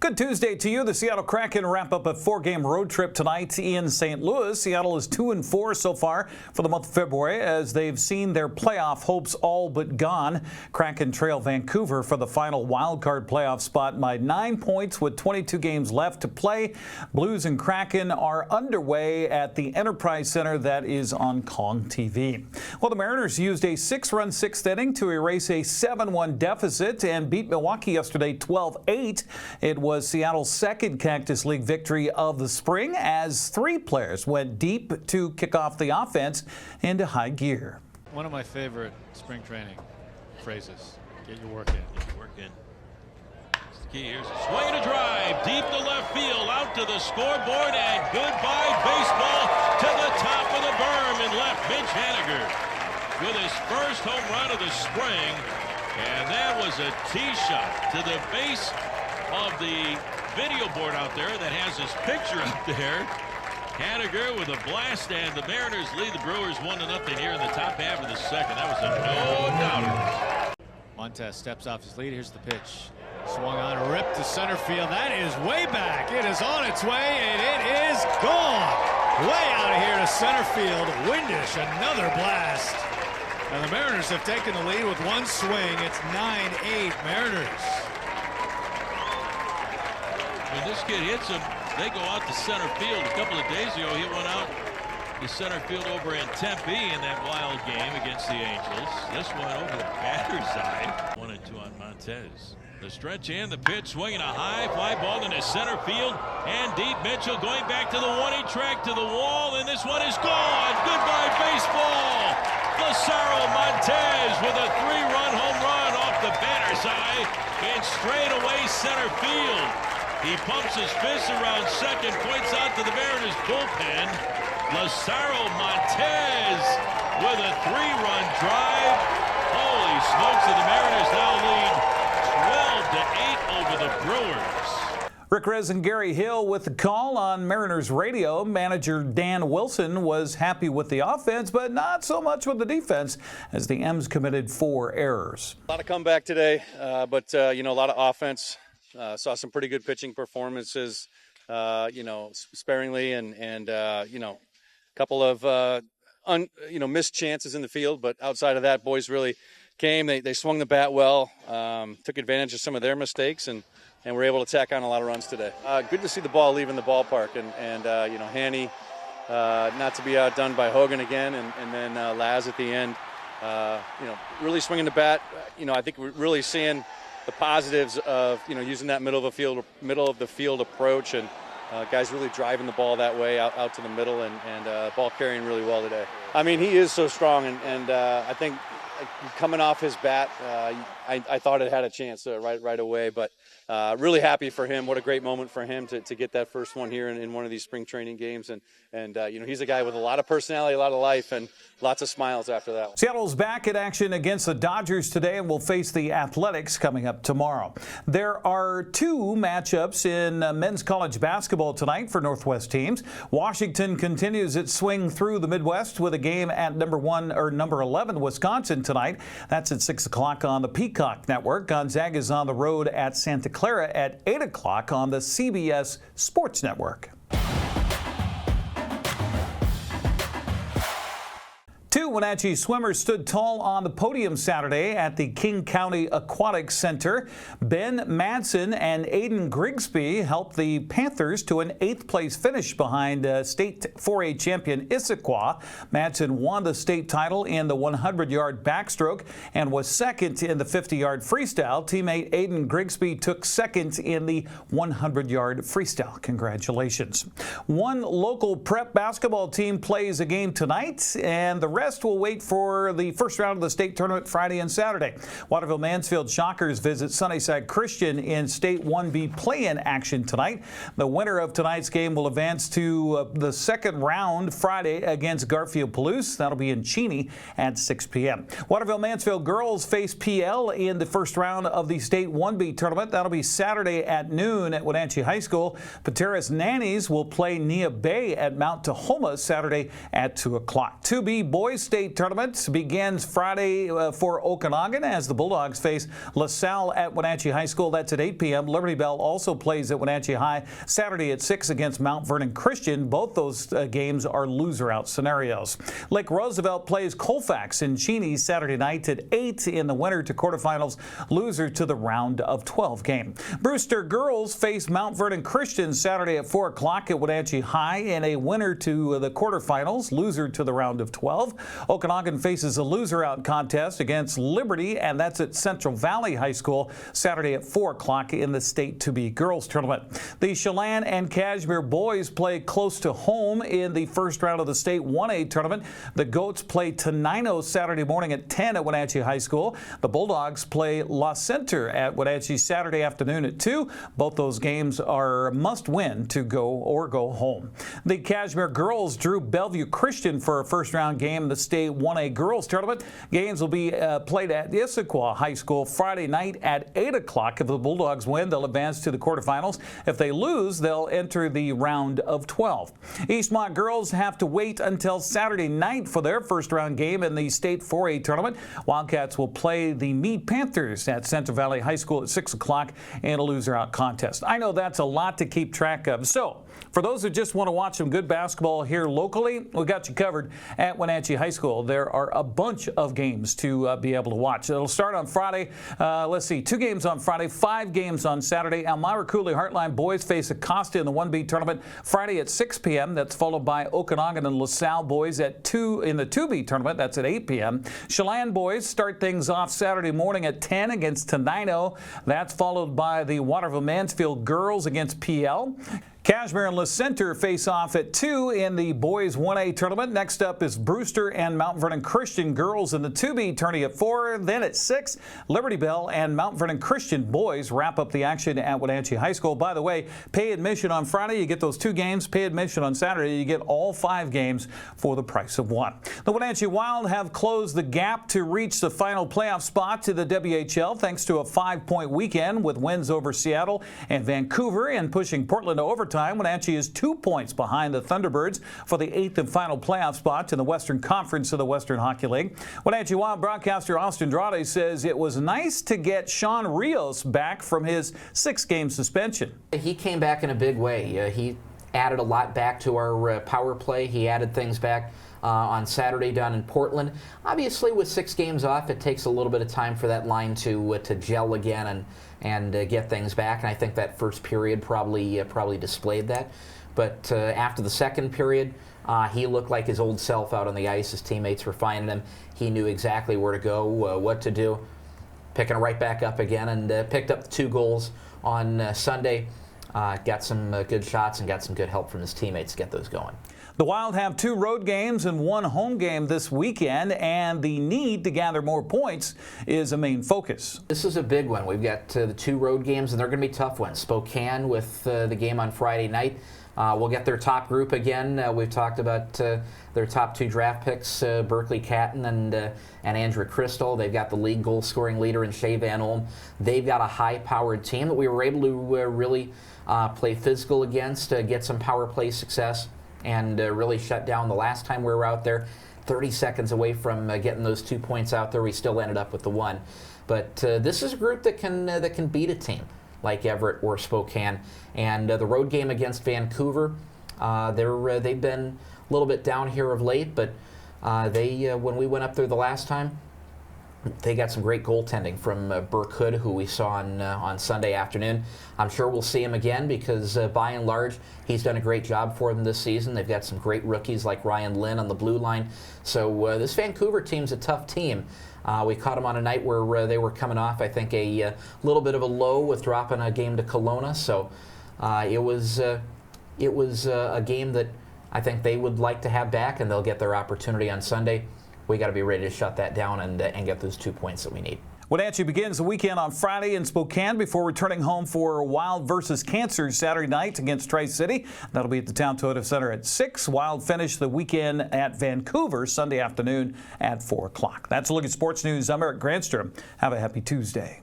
Good Tuesday to you. The Seattle Kraken wrap up a 4-game road trip tonight in St. Louis. Seattle is 2-4 so far for the month of February as they've seen their playoff hopes all but gone. Kraken trail Vancouver for the final wildcard playoff spot by 9 points with 22 games left to play. Blues and Kraken are underway at the Enterprise Center that is on Kong TV. Well, the Mariners used a 6-run 6th inning to erase a 7-1 deficit and beat Milwaukee yesterday 12-8. It was Seattle's second Cactus League victory of the spring as 3 players went deep to kick off the offense into high gear. One of my favorite spring training phrases, get your work in. Get your work in. That's the key. Here's a swing and a drive deep to left field, out to the scoreboard, and goodbye baseball to the top of the berm in left. Mitch Haniger with his first home run of the spring, and that was a tee shot to the base of the video board out there that has his picture up there. Haniger with a blast, and the Mariners lead the Brewers 1-0 here in the top half of the second. That was a no-doubter. Montez steps off his lead. Here's the pitch. Swung on, a rip to center field. That is way back. It is on its way, and it is gone. Way out of here to center field. Windish, another blast. And the Mariners have taken the lead with one swing. It's 9-8 Mariners. When this kid hits him, they go out to center field. A couple of days ago, he went out to center field over in Tempe in that Wild game against the Angels. This one over the batter's side. 1-2 on Montez. The stretch and the pitch, swinging a high fly ball into center field and deep. Mitchell going back to the 1-8 track to the wall, and this one is gone. Goodbye baseball. Lazaro Montez with a 3-run home run off the batter's side in straightaway center field. He pumps his fist around second, points out to the Mariners bullpen. Lazaro Montez with a 3-run drive. Holy smokes, and the Mariners now lead 12-8 over the Brewers. Rick Rez and Gary Hill with the call on Mariners radio. Manager Dan Wilson was happy with the offense, but not so much with the defense as the M's committed 4 errors. A lot of comeback today, but a lot of offense. Saw some pretty good pitching performances, sparingly, and a couple of missed chances in the field. But outside of that, boys really came. They swung the bat well, took advantage of some of their mistakes, and were able to tack on a lot of runs today. Good to see the ball leaving the ballpark, and Hanny not to be outdone by Hogan again, and then Laz at the end. Really swinging the bat. I think we're really seeing the positives of using that middle of the field approach, and guys really driving the ball that way out to the middle, and ball carrying really well today. I mean, he is so strong, and I think coming off his bat, I thought it had a chance right away, but really happy for him. What a great moment for him to get that first one here in one of these spring training games, and he's a guy with a lot of personality, a lot of life, and lots of smiles after that one. Seattle's back in action against the Dodgers today and will face the Athletics coming up tomorrow. There are 2 matchups in men's college basketball tonight for Northwest teams. Washington continues its swing through the Midwest with a game at number 11 Wisconsin tonight. That's at 6 o'clock on the Peacock Network. Gonzaga is on the road at Santa Clara at 8 o'clock on the CBS Sports Network. 2 Wenatchee swimmers stood tall on the podium Saturday at the King County Aquatic Center. Ben Madsen and Aiden Grigsby helped the Panthers to an 8th place finish behind state 4A champion Issaquah. Madsen won the state title in the 100-yard backstroke and was second in the 50-yard freestyle. Teammate Aiden Grigsby took second in the 100-yard freestyle. Congratulations. 1 local prep basketball team plays a game tonight, and the rest will wait for the first round of the state tournament Friday and Saturday. Waterville-Mansfield Shockers visit Sunnyside Christian in State 1B play-in action tonight. The winner of tonight's game will advance to the second round Friday against Garfield-Palouse. That'll be in Cheney at 6 p.m. Waterville-Mansfield girls face PL in the first round of the State 1B tournament. That'll be Saturday at noon at Wenatchee High School. Pateras Nannies will play Nia Bay at Mount Tahoma Saturday at 2 o'clock. 2B boys State Tournament begins Friday for Okanagan as the Bulldogs face LaSalle at Wenatchee High School. That's at 8 p.m. Liberty Bell also plays at Wenatchee High Saturday at 6 against Mount Vernon Christian. Both those games are loser-out scenarios. Lake Roosevelt plays Colfax in Cheney Saturday night at 8 in the winner to quarterfinals, loser to the round of 12 game. Brewster girls face Mount Vernon Christian Saturday at 4 o'clock at Wenatchee High in a winner to the quarterfinals, loser to the round of 12. Okanagan faces a loser-out contest against Liberty, and that's at Central Valley High School Saturday at 4 o'clock in the State 2B Girls Tournament. The Chelan and Cashmere boys play close to home in the first round of the State 1A Tournament. The Goats play Tenino Saturday morning at 10 at Wenatchee High School. The Bulldogs play La Center at Wenatchee Saturday afternoon at 2. Both those games are must-win to go home. The Cashmere girls drew Bellevue Christian for a first-round game in the State 1A Girls Tournament. Games will be played at Issaquah High School Friday night at 8 o'clock. If the Bulldogs win, they'll advance to the quarterfinals. If they lose, they'll enter the round of 12. Eastmont girls have to wait until Saturday night for their first-round game in the State 4A Tournament. Wildcats will play the Meade Panthers at Central Valley High School at 6 o'clock in a loser-out contest. I know that's a lot to keep track of. So, for those who just want to watch some good basketball here locally, we got you covered at Wenatchee High School. There are a bunch of games to be able to watch. It'll start on Friday. Let's see, 2 games on Friday, 5 games on Saturday. Elmira Cooley Heartline boys face Acosta in the 1B tournament Friday at 6 p.m. That's followed by Okanagan and LaSalle boys at 2 in the 2B tournament. That's at 8 p.m. Chelan boys start things off Saturday morning at 10 against Tenino. That's followed by the Waterville Mansfield girls against PL. Cashmere and La Center face off at 2 in the boys 1A tournament. Next up is Brewster and Mount Vernon Christian girls in the 2B tourney at 4. Then at 6, Liberty Bell and Mount Vernon Christian boys wrap up the action at Wenatchee High School. By the way, pay admission on Friday, you get those 2 games. Pay admission on Saturday, you get all 5 games for the price of 1. The Wenatchee Wild have closed the gap to reach the final playoff spot to the WHL thanks to a 5-point weekend with wins over Seattle and Vancouver and pushing Portland to overtime. Wenatchee is 2 points behind the Thunderbirds for the 8th and final playoff spot in the Western Conference of the Western Hockey League. Wenatchee Wild broadcaster Austin Draude says it was nice to get Shaun Rios back from his 6-game suspension. He came back in a big way. He added a lot back to our power play. He added things back on Saturday down in Portland. Obviously, with 6 games off, it takes a little bit of time for that line to gel again and get things back. And I think that first period probably displayed that. But after the second period, he looked like his old self out on the ice. His teammates were finding him. He knew exactly where to go, what to do. Picking right back up again and picked up 2 goals on Sunday. Got some good shots and got some good help from his teammates to get those going. The Wild have 2 road games and 1 home game this weekend, and the need to gather more points is a main focus. This is a big one. We've got the 2 road games, and they're going to be tough ones. Spokane with the game on Friday night. We'll get their top group again. We've talked about their top 2 draft picks, Berkeley Catton and Andrew Crystal. They've got the league goal-scoring leader in Shea Van Olm. They've got a high-powered team that we were able to really play physical against, get some power play success, and really shut down the last time we were out there. 30 seconds away from getting those 2 points out there, we still ended up with the 1. But this is a group that can beat a team like Everett or Spokane. And the road game against Vancouver, they've been a little bit down here of late, but when we went up there the last time, they got some great goaltending from Burke Hood, who we saw on Sunday afternoon. I'm sure we'll see him again because, by and large, he's done a great job for them this season. They've got some great rookies like Ryan Lynn on the blue line. So this Vancouver team's a tough team. We caught them on a night where they were coming off, I think, a little bit of a low with dropping a game to Kelowna. So it was a game that I think they would like to have back, and they'll get their opportunity on Sunday. We got to be ready to shut that down and get those 2 points that we need. Wenatchee begins the weekend on Friday in Spokane before returning home for Wild versus Cancer Saturday night against Tri-City. That'll be at the Town Toyota Center at 6. Wild finish the weekend at Vancouver Sunday afternoon at 4 o'clock. That's a look at sports news. I'm Eric Granstrom. Have a happy Tuesday.